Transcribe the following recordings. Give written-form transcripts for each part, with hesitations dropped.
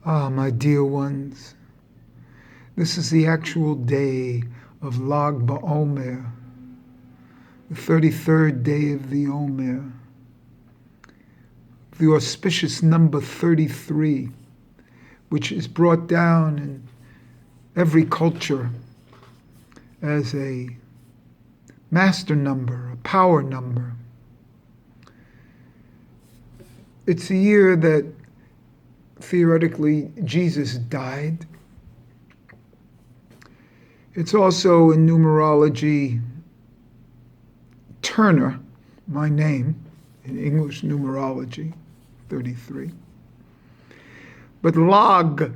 Ah, my dear ones, this is the actual day of Lag BaOmer, the 33rd day of the Omer, the auspicious number 33, which is brought down in every culture as a master number, a power number. It's a year that theoretically Jesus died. It's also in numerology Turner, my name, in English numerology, 33. But Lag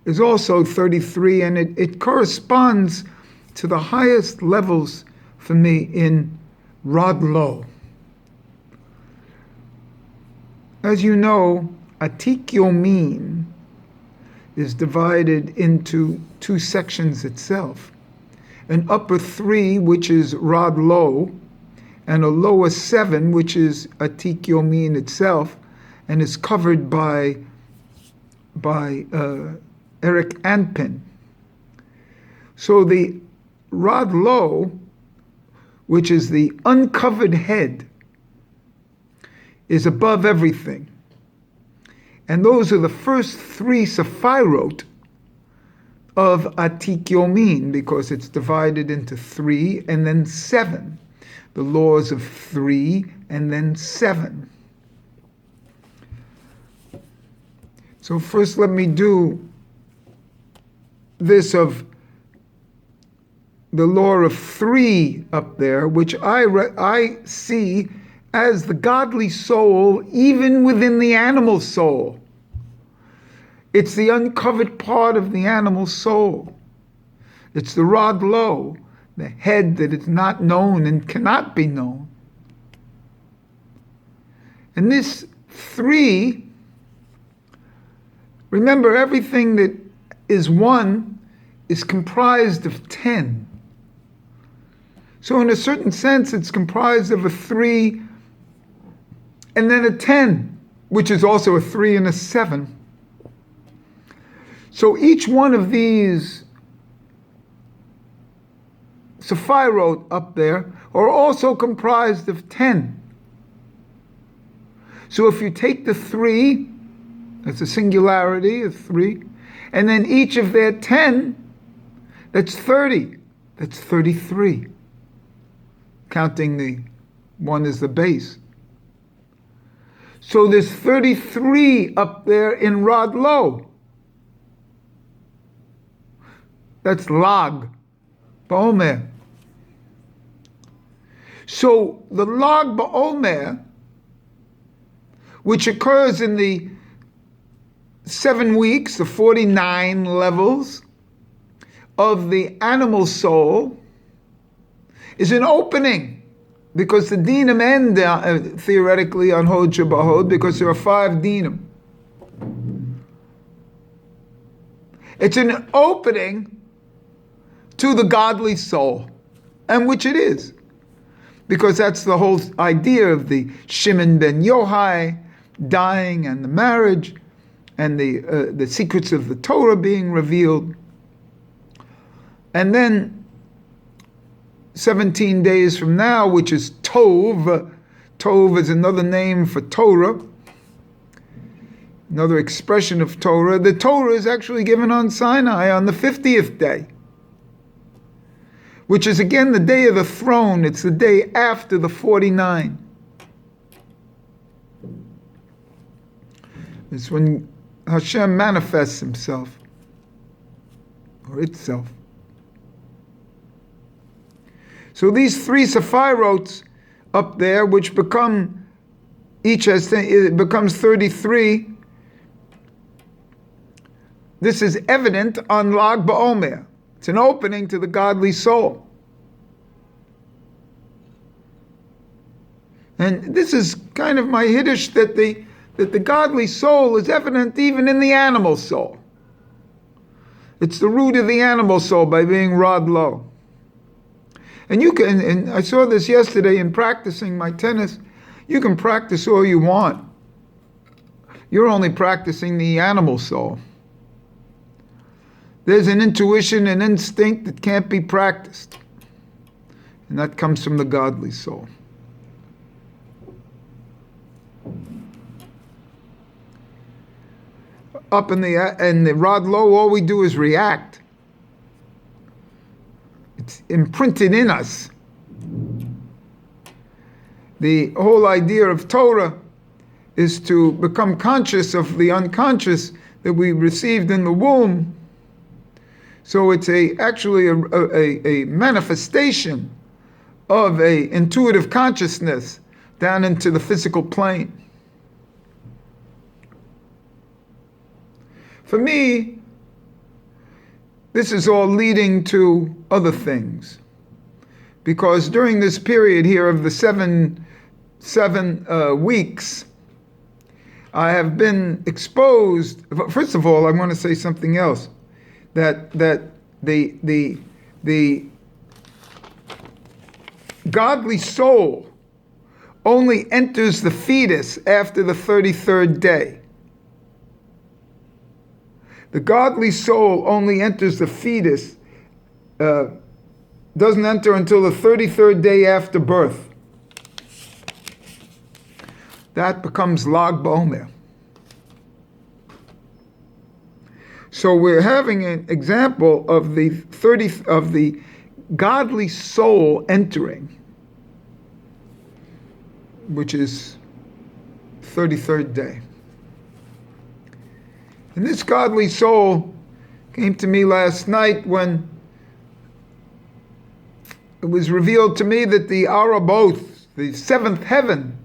is also 33, and it corresponds to the highest levels for me in Rod Lo. As you know, Atik Yomin is divided into two sections itself. An upper 3, which is Rod Lo, and a lower 7, which is Atik Yomin itself, and is covered by Eric Anpin. So the Rod Lo, which is the uncovered head, is above everything. And those are the first 3 Sephirot of Atik Yomin, because it's divided into 3 and then 7. The laws of 3 and then 7. So first let me do this of the law of 3 up there, which I see as the godly soul, even within the animal soul. It's the uncovered part of the animal soul. It's the Rod Lo, the head that is not known and cannot be known. And this 3, remember, everything that is 1 is comprised of 10. So in a certain sense, it's comprised of a 3 and then a 10, which is also a 3 and a 7. So each one of these Sephirot up there are also comprised of 10. So if you take the 3, that's a singularity of 3, and then each of their 10, that's 30. That's 33. Counting the 1 as the base. So there's 33 up there in Rod Lo. That's Lag BaOmer. So the Lag BaOmer, which occurs in the 7 weeks, the 49 levels of the animal soul, is an opening. Because the dinam end theoretically on Hod Shebahod, because there are 5 dinam. It's an opening to the godly soul, and which it is. Because that's the whole idea of the Shimon ben Yohai dying and the marriage, and the secrets of the Torah being revealed. And then 17 days from now, which is Tov. Tov is another name for Torah, another expression of Torah. The Torah is actually given on Sinai on the 50th day, which is again the day of the throne. It's the day after the 49. It's when Hashem manifests himself, or itself. So these 3 Sephirots up there, which become, each has, it becomes 33, this is evident on Lag BaOmer. It's an opening to the godly soul. And this is kind of my Hiddush, that the godly soul is evident even in the animal soul. It's the root of the animal soul by being Rod Lo. And you can, and I saw this yesterday in practicing my tennis, you can practice all you want. you're only practicing the animal soul. There's an intuition, an instinct that can't be practiced. And that comes from the godly soul. Up in the rod low, all we do is react. It's imprinted in us. The whole idea of Torah is to become conscious of the unconscious that we received in the womb. So it's actually a manifestation of a intuitive consciousness down into the physical plane. For me, this is all leading to other things. Because during this period here of the seven weeks, I have been exposed. First of all, I want to say something else. That the godly soul only enters the fetus after the 33rd day. The godly soul only enters the fetus, doesn't enter until the 33rd day after birth. That becomes Lag BaOmer. So we're having an example of the godly soul entering, which is 33rd day. And this godly soul came to me last night when it was revealed to me that the Araboth, the seventh heaven,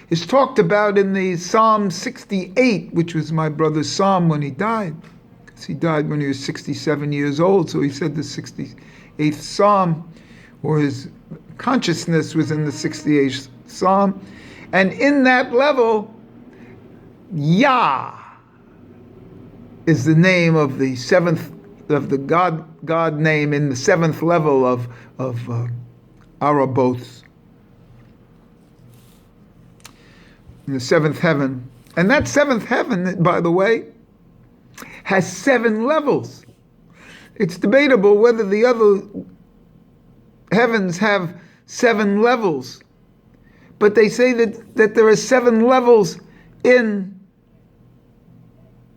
is talked about in the Psalm 68, which was my brother's psalm when he died. He died when he was 67 years old, so he said the 68th Psalm, or his consciousness was in the 68th Psalm. And in that level, Yah is the name of the seventh, of the God name in the seventh level of Araboth, in the seventh heaven. And that seventh heaven, by the way, has 7 levels. It's debatable whether the other heavens have 7 levels. But they say that there are 7 levels in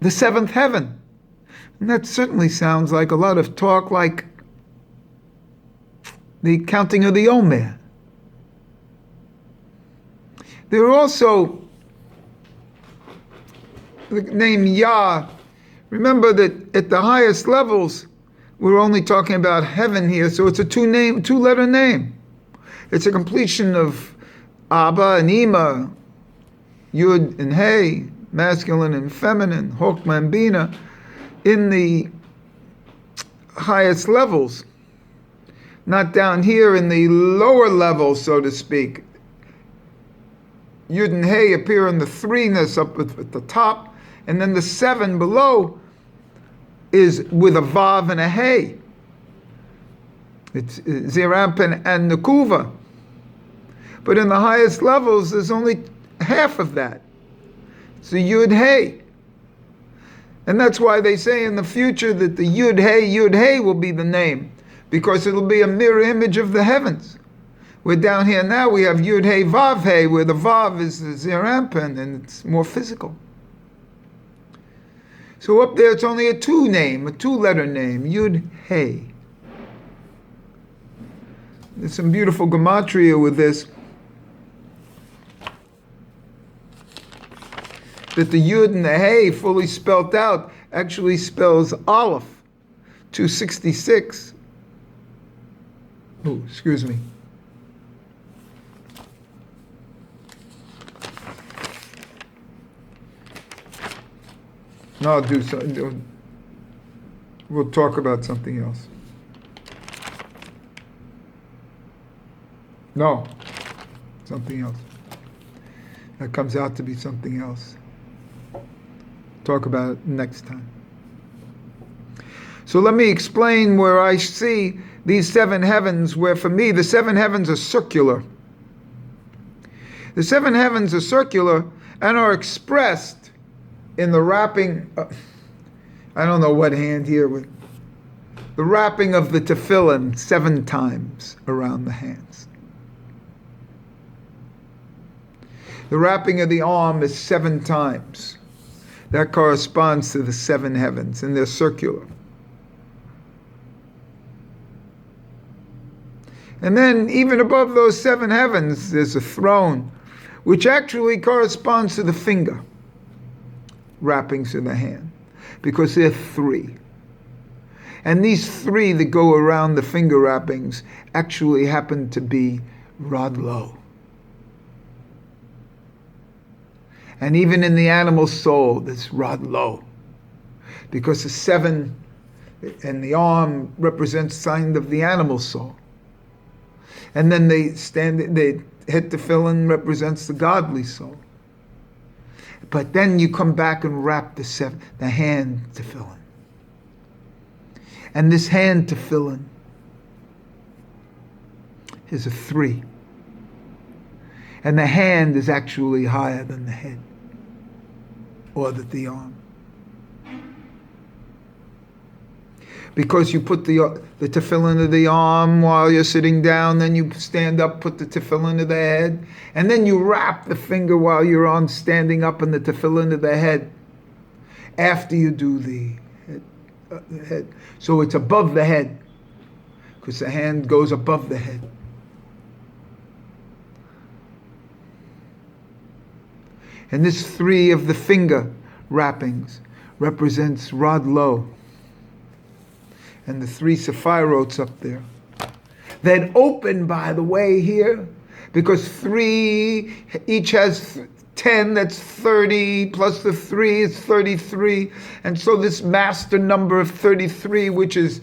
the 7th heaven. And that certainly sounds like a lot of talk like the counting of the Omer. There are also the name Yah. Remember that at the highest levels, we're only talking about heaven here, so it's a two-letter name. It's a completion of Abba and Ima, Yud and Hey, masculine and feminine, Chokmah and Bina, in the highest levels. Not down here in the lower levels, so to speak. Yud and Hey appear in the 3-ness up at the top, and then the 7 below is with a Vav and a Hey. It's Zeir Anpin and Nekuva. But in the highest levels, there's only half of that. It's the Yud Hey. And that's why they say in the future that the Yud Hey will be the name, because it'll be a mirror image of the heavens. We're down here now, we have Yud Hey Vav Hey, where the Vav is the Zeir Anpin, and it's more physical. So up there, it's only a 2-letter name, Yud Hey. There's some beautiful gematria with this. That the Yud and the Hey fully spelt out actually spells Aleph, 266. Oh, excuse me. No, I'll do something. We'll talk about something else. No, something else. That comes out to be something else. Talk about it next time. So let me explain where I see these 7 heavens, where for me the 7 heavens are circular. The 7 heavens are circular and are expressed in the wrapping, I don't know what hand here, with the wrapping of the tefillin 7 times around the hands. The wrapping of the arm is 7 times. That corresponds to the 7 heavens, and they're circular. And then, even above those 7 heavens, there's a throne, which actually corresponds to the finger wrappings in the hand, because they're 3. And these 3 that go around the finger wrappings actually happen to be Rod Lo. And even in the animal soul, there's Rod Lo, because the 7 and the arm represents sign of the animal soul. And then the head tefillin represents the godly soul. But then you come back and wrap the hand tefillin. And this hand tefillin is a 3. And the hand is actually higher than the head or the arm. Because you put the tefillin of the arm while you're sitting down, then you stand up, put the tefillin of the head, and then you wrap the finger while you're on standing up in the tefillin of the head after you do the head. So it's above the head, because the hand goes above the head. And this 3 of the finger wrappings represents Rod Lo. And the 3 sephirots up there. That open, by the way, here, because 3 each has 10, that's 30, plus the 3 is 33. And so this master number of 33, which is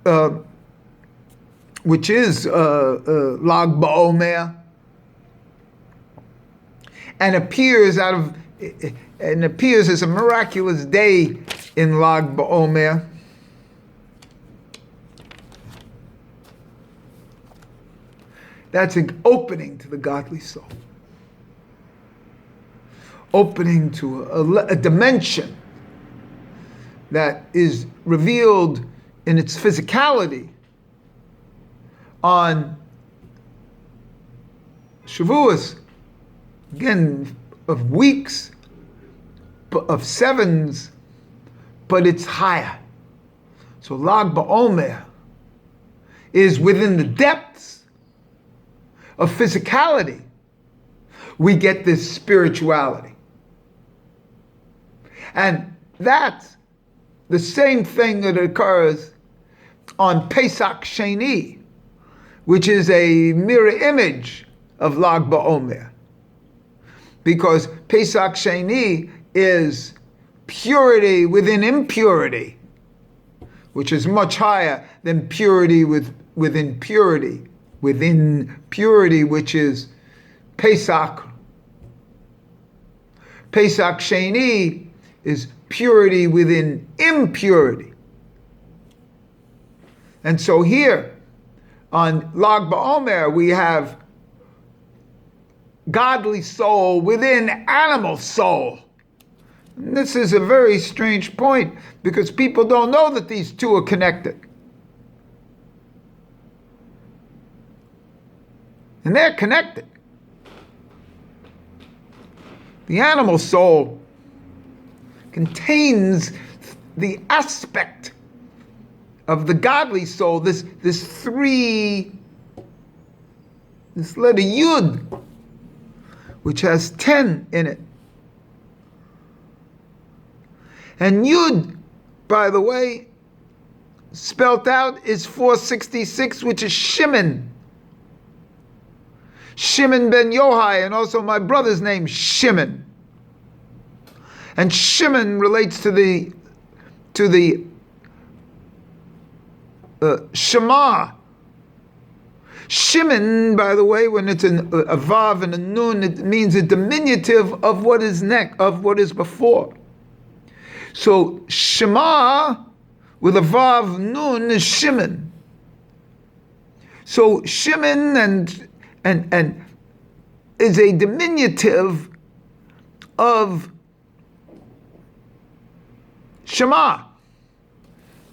Lag BaOmer, and appears as a miraculous day in Lag BaOmer. That's an opening to the godly soul. Opening to a dimension that is revealed in its physicality on Shavuos, again, of weeks, of 7s, but it's higher. So Lag BaOmer is within the depths of physicality. We get this spirituality. And that's the same thing that occurs on Pesach Sheni, which is a mirror image of Lag BaOmer. Because Pesach Sheni is purity within impurity, which is much higher than purity within purity. Within purity, which is Pesach. Pesach Sheni is purity within impurity. And so here, on Lag BaOmer, we have godly soul within animal soul. And this is a very strange point, because people don't know that these two are connected. And they're connected. The animal soul contains the aspect of the godly soul, this letter Yud, which has 10 in it. And Yud, by the way, spelt out is 466, which is Shimon. Shimon ben Yohai, and also my brother's name, Shimon. And Shimon relates to the Shema. Shimon, by the way, when it's a vav and a nun, it means a diminutive of what is of what is before. So Shema with a vav nun is Shimon. So Shimon and is a diminutive of Shema.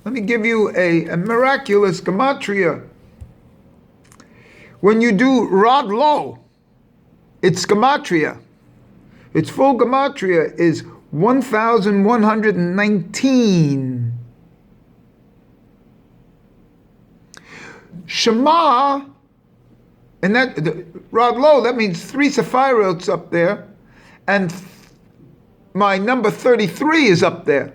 Let me give you a miraculous gematria. When you do Rod Lo, its gematria, its full gematria is 1,119. Shema, and that Rod Lo, that means 3 sephirots up there, and my number 33 is up there.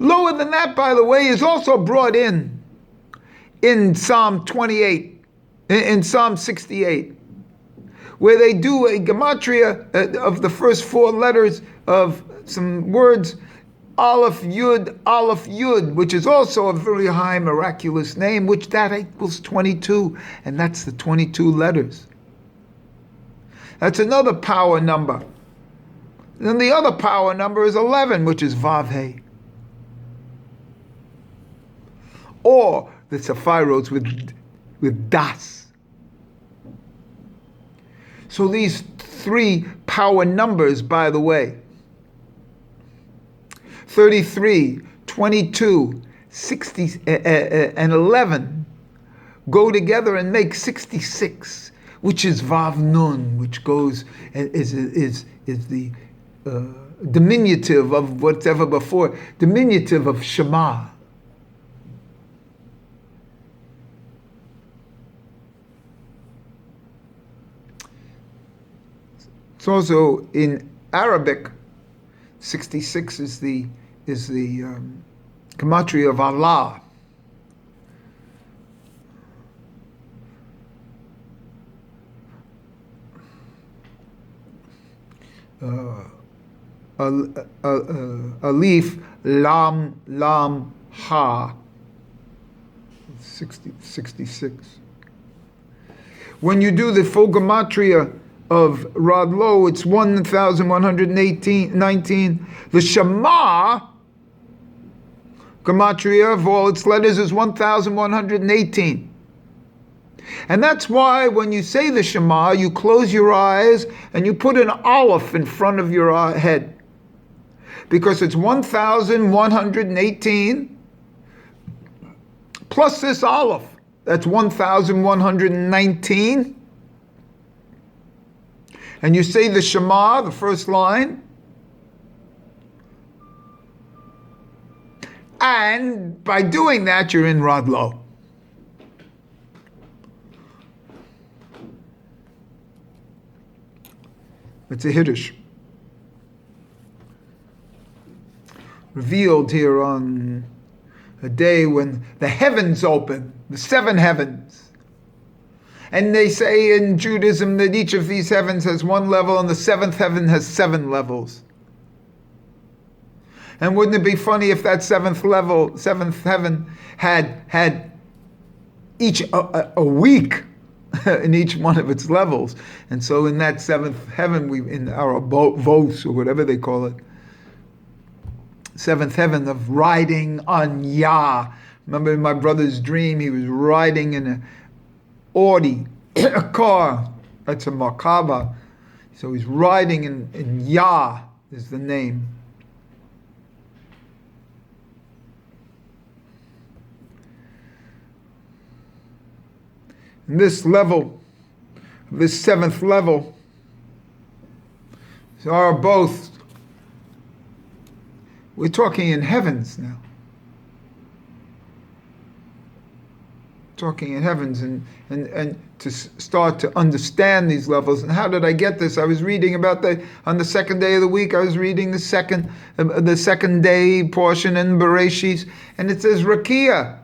Lower than that, by the way, is also brought in Psalm 28, in Psalm 68, where they do a gematria of the first 4 letters of some words, Aleph Yud, which is also a very high miraculous name, which that equals 22, and that's the 22 letters. That's another power number. Then the other power number is 11, which is Vav He. Or the Sephirots with Das. So these 3 power numbers, by the way, 33, 22, 60, and 11 go together and make 66, which is Vav Nun, which goes is the diminutive of whatever before, diminutive of Shema. It's also in Arabic. 66 is the gematria of Allah. Alif, Lam, Ha. 66. When you do the full gematria of Rod Lo, it's 1,119. The Shema gematria of all its letters is 1,118. And that's why when you say the Shema, you close your eyes and you put an Aleph in front of your head. Because it's 1,118 plus this Aleph. That's 1,119. And you say the Shema, the first line. And by doing that, you're in Rod Lo. It's a Hiddush. Revealed here on a day when the heavens open, the 7 heavens. And they say in Judaism that each of these heavens has 1 level and the 7th heaven has 7 levels. And wouldn't it be funny if that 7th heaven had each a week in each one of its levels? And so in that 7th heaven, in our Vos, or whatever they call it, 7th heaven of riding on Yah. Remember in my brother's dream, he was riding in a Audi, a car. That's a Merkava. So he's riding in Yah is the name. And this level, this 7th level, are both, we're talking in heavens now. Talking in heavens and to start to understand these levels. And how did I get this? I was reading about on the 2nd day of the week, I was reading the second day portion in Bereshit, and it says Rakia.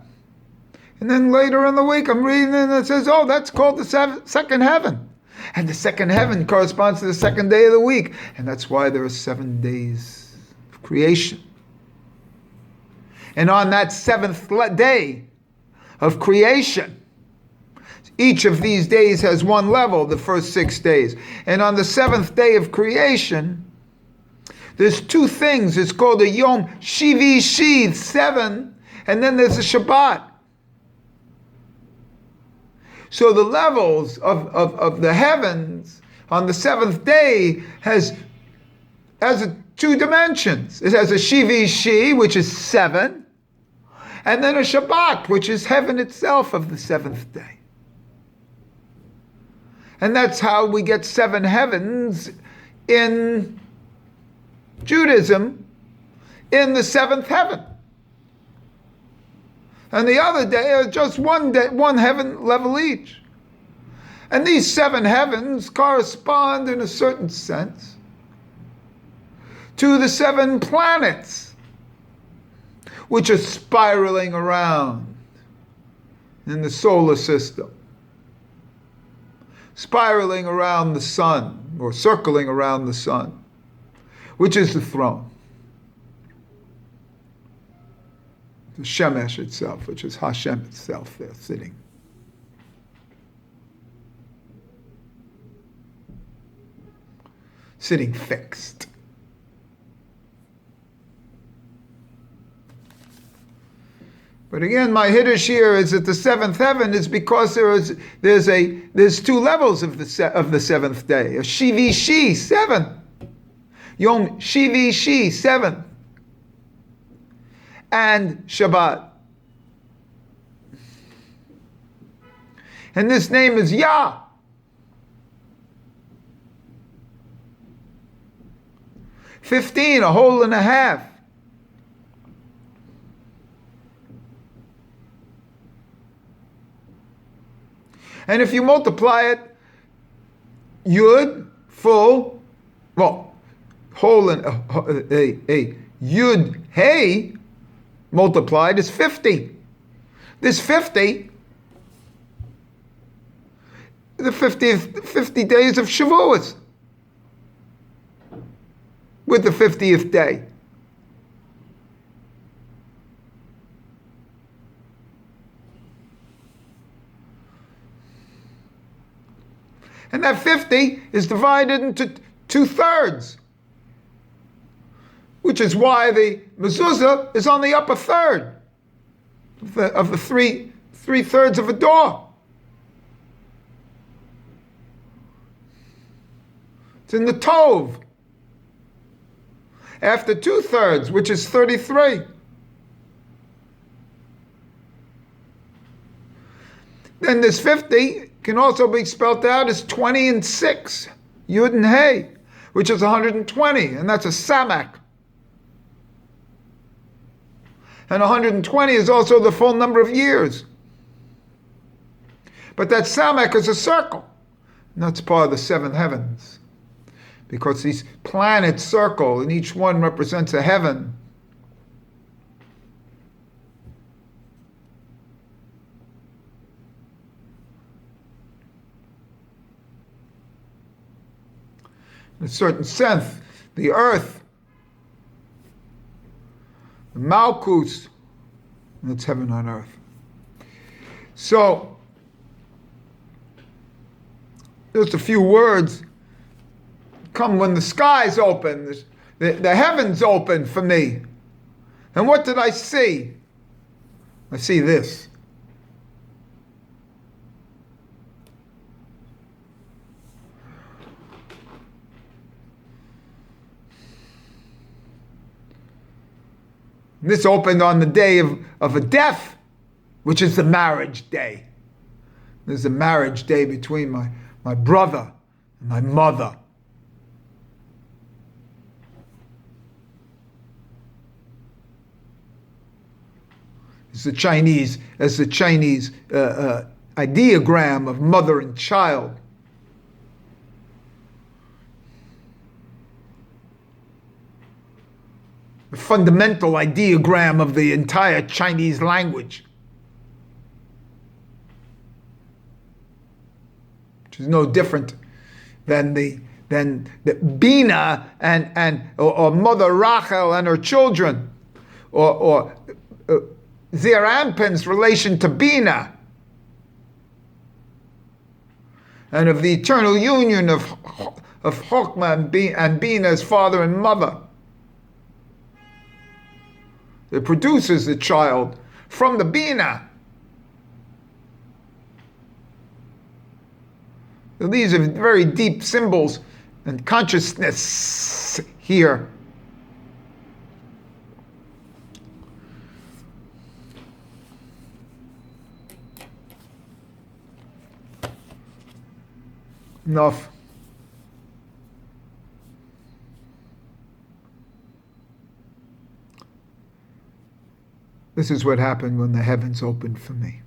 And then later in the week, I'm reading and it says, oh, that's called the 2nd heaven. And the 2nd heaven corresponds to the 2nd day of the week. And that's why there are 7 days of creation. And on that 7th day of creation, each of these days has 1 level, the first 6 days. And on the 7th day of creation, there's 2 things. It's called a Yom Shivi, 7, and then there's a Shabbat. So the levels of the heavens on the seventh day has two dimensions. It has a Shivi Shi, which is 7, and then a Shabbat, which is heaven itself of the seventh day. And that's how we get 7 heavens in Judaism, in the 7th heaven. And the other day are just one heaven level each. And these 7 heavens correspond in a certain sense to the 7 planets, which are spiraling around in the solar system, spiraling around the sun, or circling around the sun, which is the throne. The Shemesh itself, which is Hashem itself there sitting. Sitting fixed. But again, my hiddush here is that the 7th heaven is because there's 2 levels of the 7th day. A Shivi Shi, 7. Yom Shivi Shi, 7. And Shabbat. And this name is Yah. $15, a whole and a half. And if you multiply it, Yud, full, well, whole and a Yud, Hey, multiplied is 50. This 50, the 50 days of Shavuos, with the 50th day. And that 50 is divided into 2/3, which is why the mezuzah is on the upper third of the three-thirds of a door. It's in the Tov. After 2/3, which is 33. Then this 50 can also be spelled out as 20 and 6, Yud and Hey, which is 120, and that's a Samak. And 120 is also the full number of years. But that Samak is a circle, and that's part of the 7 heavens. Because these planets circle, and each one represents a heaven. In a certain sense, the earth, the Malkus, that's heaven on earth. So, just a few words come when the skies open, the heavens open for me. And what did I see? I see this. This opened on the day of a death, which is the marriage day. There's a marriage day between my brother and my mother. It's the Chinese ideogram of mother and child. The fundamental ideogram of the entire Chinese language, which is no different than the Bina or Mother Rachel and her children, or Zeir Anpin's relation to Bina, and of the eternal union of Chokmah and Bina as father and mother. It produces the child from the Bina. So these are very deep symbols and consciousness here. Enough. This is what happened when the heavens opened for me.